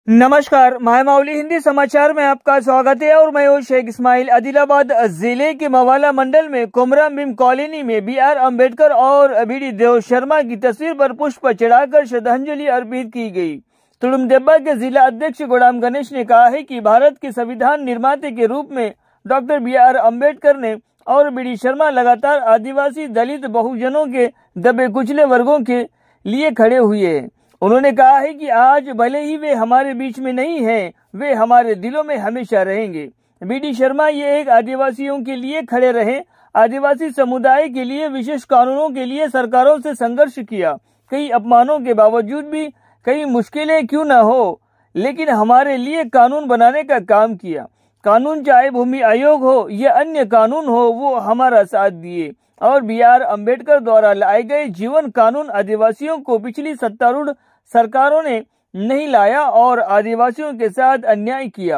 नमस्कार, मायमावली हिंदी समाचार में आपका स्वागत है और मैं हूं शेख इस्माइल। आदिलाबाद जिले के मवाला मंडल में कोमराम भीम कॉलोनी में बी.आर. अम्बेडकर और बी.डी. देव शर्मा की तस्वीर पर पुष्प चढ़ाकर श्रद्धांजलि अर्पित की गई। तुडुमदेब्बा के जिला अध्यक्ष गुलाम गणेश ने कहा है कि भारत के संविधान निर्माता के रूप में डॉक्टर बी.आर. अम्बेडकर ने और बी.डी. शर्मा लगातार आदिवासी, दलित, बहुजनों के दबे कुचले वर्गों के लिए खड़े हुए हैं। उन्होंने कहा है कि आज भले ही वे हमारे बीच में नहीं हैं, वे हमारे दिलों में हमेशा रहेंगे। बी.डी. शर्मा ये एक आदिवासियों के लिए खड़े रहे, आदिवासी समुदाय के लिए विशेष कानूनों के लिए सरकारों से संघर्ष किया। कई अपमानों के बावजूद भी, कई मुश्किलें क्यों न हो, लेकिन हमारे लिए कानून बनाने का काम किया। कानून चाहे भूमि आयोग हो या अन्य कानून हो, वो हमारा साथ दिए। और बी.आर. अम्बेडकर द्वारा लाए गए जीवन कानून आदिवासियों को पिछली सत्तारूढ़ सरकारों ने नहीं लाया और आदिवासियों के साथ अन्याय किया।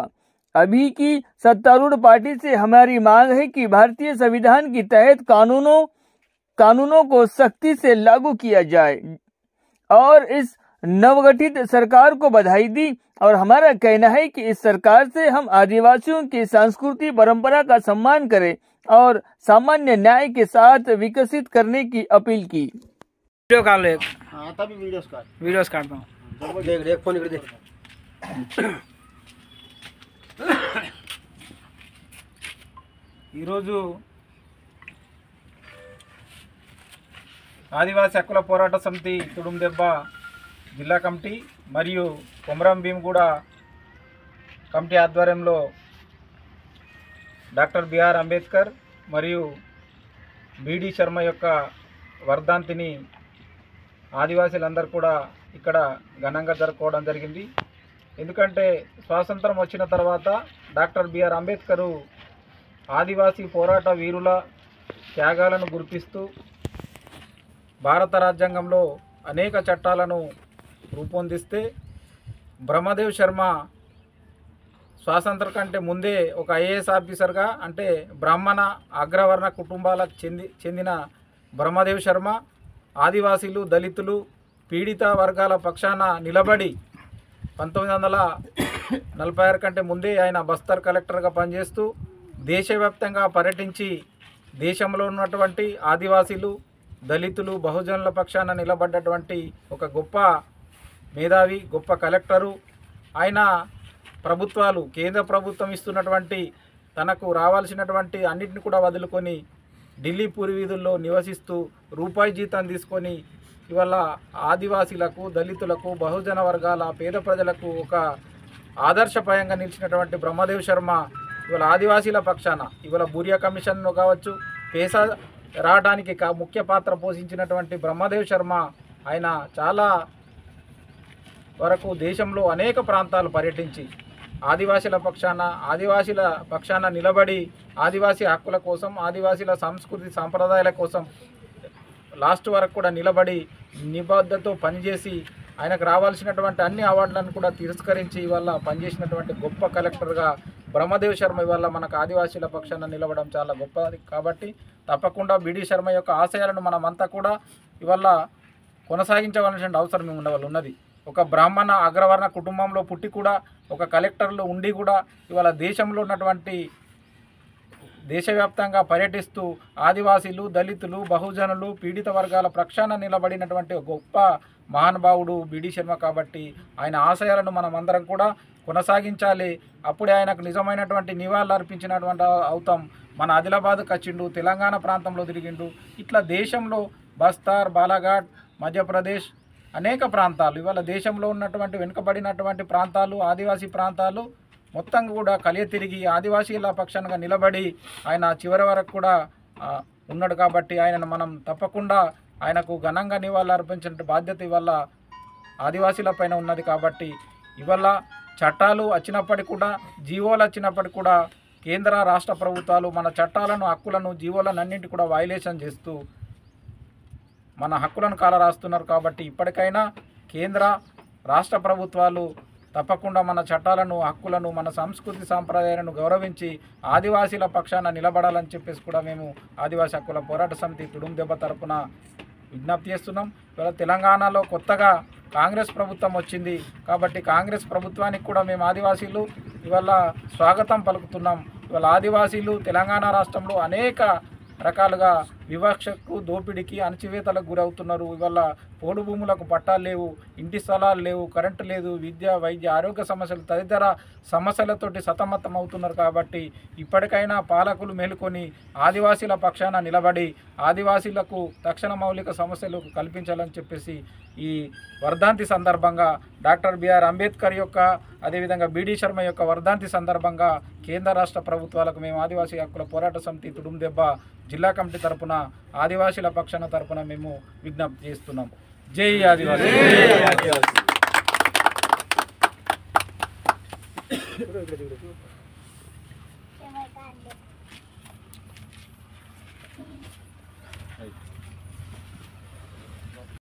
अभी की सत्तारूढ़ पार्टी से हमारी मांग है कि भारतीय संविधान के तहत कानूनों को सख्ती से लागू किया जाए और इस नवगठित सरकार को बधाई दी। और हमारा कहना है कि इस सरकार से हम आदिवासियों की संस्कृति परंपरा का सम्मान करें और सामान्य न्याय के साथ विकसित करने की अपील की। वीडियो काल ले हाँ तभी वीडियोस काटता हूँ। देख फोन इकडे देख ఈరోజు ఆదివాసీ హక్కుల పోరాట సమితి తుడుందెబ్బ జిల్లా కమిటీ మరియు కొమరం భీంగూడ కమిటీ ఆధ్వర్యంలో డాక్టర్ బి.ఆర్. అంబేద్కర్ మరియు బి.డి. శర్మ యొక్క వర్ధంతిని ఆదివాసీలందరూ కూడా ఇక్కడ ఘనంగా జరుపుకోవడం జరిగింది. ఎందుకంటే స్వాతంత్రం వచ్చిన తర్వాత డాక్టర్ బి.ఆర్. అంబేద్కర్ ఆదివాసీ పోరాట వీరుల త్యాగాలను గుర్తిస్తూ భారత రాజ్యాంగంలో అనేక చట్టాలను రూపొందిస్తే బ్రహ్మదేవ్ శర్మ స్వాతంత్రం కంటే ముందే ఒక ఐఏఎస్ ఆఫీసర్గా, అంటే బ్రాహ్మణ అగ్రవర్ణ కుటుంబాలకు చెందిన బ్రహ్మదేవ్ శర్మ ఆదివాసీలు, దళితులు, పీడిత వర్గాల పక్షాన నిలబడి 1946 కంటే ముందే ఆయన బస్తర్ కలెక్టర్గా పనిచేస్తూ దేశవ్యాప్తంగా పర్యటించి దేశంలో ఉన్నటువంటి ఆదివాసీలు, దళితులు, బహుజనుల పక్షాన నిలబడ్డటువంటి ఒక గొప్ప మేధావి, గొప్ప కలెక్టరు. ఆయన ప్రభుత్వాలు, కేంద్ర ప్రభుత్వం ఇస్తున్నటువంటి తనకు రావాల్సినటువంటి అన్నిటిని కూడా వదులుకొని ఢిల్లీ పూరి వీధుల్లో నివసిస్తూ రూపాయి జీతం తీసుకొని ఇవాళ ఆదివాసీలకు, దళితులకు, బహుజన వర్గాల పేద ప్రజలకు ఒక ఆదర్శప్రాయంగా నిలిచినటువంటి బ్రహ్మదేవ్ శర్మ ఇవాళ ఆదివాసీల పక్షాన ఇవాళ బూరియా కమిషన్లో కావచ్చు, పేసా రావడానికి ముఖ్య పాత్ర పోషించినటువంటి బ్రహ్మదేవ్ శర్మ ఆయన చాలా వరకు దేశంలో అనేక ప్రాంతాలు పర్యటించి ఆదివాసీల పక్షాన నిలబడి ఆదివాసీ హక్కుల కోసం, ఆదివాసీల సంస్కృతి సాంప్రదాయాల కోసం లాస్ట్ వరకు కూడా నిలబడి నిబద్ధతతో పనిచేసి ఆయనకు రావాల్సినటువంటి అన్ని అవార్డులను కూడా తిరస్కరించి ఇవాళ పనిచేసినటువంటి గొప్ప కలెక్టర్గా బ్రహ్మదేవ్ శర్మ ఇవాళ మనకు ఆదివాసీల పక్షాన నిలబడడం చాలా గొప్పది. కాబట్టి తప్పకుండా బి.డి. శర్మ యొక్క ఆశయాలను మనమంతా కూడా ఇవాళ కొనసాగించవలసిన అవసరం ఉన్నది. ఒక బ్రాహ్మణ అగ్రవర్ణ కుటుంబంలో పుట్టి కూడా, ఒక కలెక్టర్లో ఉండి కూడా ఇవాళ దేశంలో ఉన్నటువంటి దేశవ్యాప్తంగా పర్యటిస్తూ ఆదివాసీలు, దళితులు, బహుజనులు, పీడిత వర్గాల పక్షాన నిలబడినటువంటి గొప్ప మహానుభావుడు బి.డి. శర్మ. కాబట్టి ఆయన ఆశయాలను మనం అందరం కూడా కొనసాగించాలి. అప్పుడే ఆయనకు నిజమైనటువంటి నివాళులు అర్పించినటువంటి అవుతాం. మన ఆదిలాబాద్కి వచ్చిండు, తెలంగాణ ప్రాంతంలో తిరిగిండు, ఇట్లా దేశంలో బస్తర్, బాలాఘాట్, మధ్యప్రదేశ్ అనేక ప్రాంతాలు ఇవాళ దేశంలో ఉన్నటువంటి వెనుకబడినటువంటి ప్రాంతాలు, ఆదివాసీ ప్రాంతాలు మొత్తం కూడా కలియ తిరిగి ఆదివాసీల పక్షానగా నిలబడి ఆయన చివరి వరకు కూడా ఉన్నాడు. కాబట్టి ఆయనను మనం తప్పకుండా ఆయనకు ఘనంగా నివాళులు అర్పించిన బాధ్యత ఇవాళ ఆదివాసీల పైన ఉన్నది. కాబట్టి ఇవాళ చట్టాలు వచ్చినప్పటికీ కూడా, జీవోలు వచ్చినప్పటికీ కూడా కేంద్ర రాష్ట్ర ప్రభుత్వాలు మన చట్టాలను, హక్కులను, జీవోలను అన్నింటి కూడా వైలేషన్ చేస్తూ మన హక్కులను కాలరాస్తున్నారు. కాబట్టి ఇప్పటికైనా కేంద్ర రాష్ట్ర ప్రభుత్వాలు తప్పకుండా మన చట్టాలను, హక్కులను, మన సంస్కృతి సాంప్రదాయాలను గౌరవించి ఆదివాసీల పక్షాన నిలబడాలని చెప్పేసి కూడా మేము ఆదివాసీ హక్కుల పోరాట సమితి తుడుందెబ్బ తరపున విజ్ఞప్తి చేస్తున్నాం. ఇవాళ తెలంగాణలో కొత్తగా కాంగ్రెస్ ప్రభుత్వం వచ్చింది. కాబట్టి కాంగ్రెస్ ప్రభుత్వానికి కూడా మేము ఆదివాసీలు ఇవాళ స్వాగతం పలుకుతున్నాం. ఇవాళ ఆదివాసీలు తెలంగాణ రాష్ట్రంలో అనేక రకాలుగా వివక్షకు, దోపిడీకి, అణచివేతలకు గురవుతున్నారు. ఇవాళ పోడు భూములకు పట్టాలు లేవు, ఇంటి స్థలాలు లేవు, కరెంటు లేదు, విద్య, వైద్య, ఆరోగ్య సమస్యలు తదితర సమస్యలతోటి సతమతం అవుతున్నారు. కాబట్టి ఇప్పటికైనా పాలకులు మేలుకొని ఆదివాసీల పక్షాన నిలబడి ఆదివాసీలకు తక్షణ మౌలిక సమస్యలు కల్పించాలని చెప్పేసి ఈ వర్ధంతి సందర్భంగా డాక్టర్ బిఆర్ అంబేద్కర్ యొక్క అదేవిధంగా బిడి శర్మ యొక్క వర్ధంతి సందర్భంగా కేంద్ర రాష్ట్ర ప్రభుత్వాలకు మేము ఆదివాసీ హక్కుల పోరాట సమితి తుడుందెబ్బ జిల్లా కమిటీ తరపున ఆదివాసీల పక్షాన తరపున మేము విజ్ఞప్తి చేస్తున్నాం. జై ఆదివాసీ.